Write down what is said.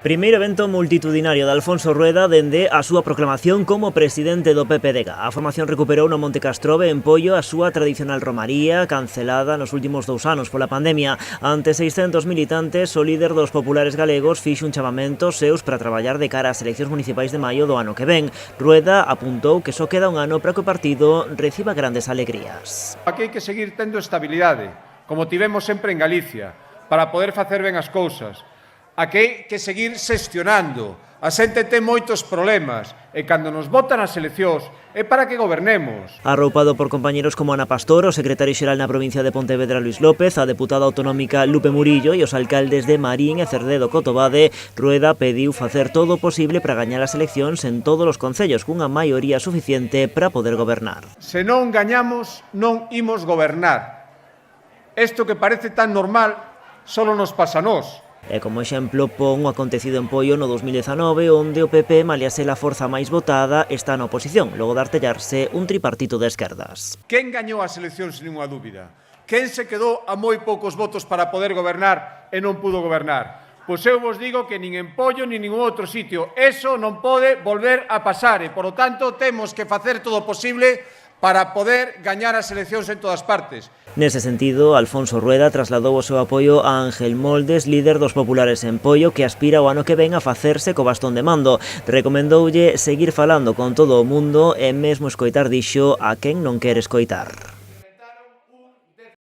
Primeiro evento multitudinario de Alfonso Rueda dende a súa proclamación como presidente do PPDG. A formación recuperou no Monte Castrobe en Poio a súa tradicional romaría, cancelada nos últimos 2 anos pola pandemia. Ante 600 militantes, o líder dos populares galegos fixo un chamamento seus para traballar de cara ás eleccións municipais de maio do ano que ven. Rueda apuntou que só queda un ano para que o partido reciba grandes alegrías. Aquí hai que seguir tendo estabilidade, como tivemos sempre en Galicia, para poder facer ben as cousas. Aquí hai que seguir xestionando. A xente ten moitos problemas e cando nos votan as eleccións é para que gobernemos. Arroupado por compañeros como Ana Pastor, o secretario xeral na provincia de Pontevedra Luis López, a deputada autonómica Lupe Murillo e os alcaldes de Marín e Cerdedo Cotobade, Rueda pediu facer todo o posible para gañar as eleccións en todos os concellos cunha maioría suficiente para poder gobernar. Se non gañamos, non imos gobernar. Isto que parece tan normal só nos pasa a nós. E como exemplo pon o acontecido en Poio no 2019, onde o PP, malia ser a forza máis votada, está na oposición, logo de artellarse un tripartito de esquerdas. Quen gañou as eleccións sin ninguna dúbida? Quen se quedou a moi poucos votos para poder gobernar e non pudo gobernar? Pois eu vos digo que nin en Poio nin ningún outro sitio. Eso non pode volver a pasar e, por lo tanto, temos que facer todo o posible para poder gañar as eleccións en todas partes. Nese sentido, Alfonso Rueda trasladou o seu apoio a Ángel Moldes, líder dos populares en Poio, que aspira o ano que ven a facerse co bastón de mando. Recomendoulle seguir falando con todo o mundo e mesmo escoitar dixo a quen non quere escoitar.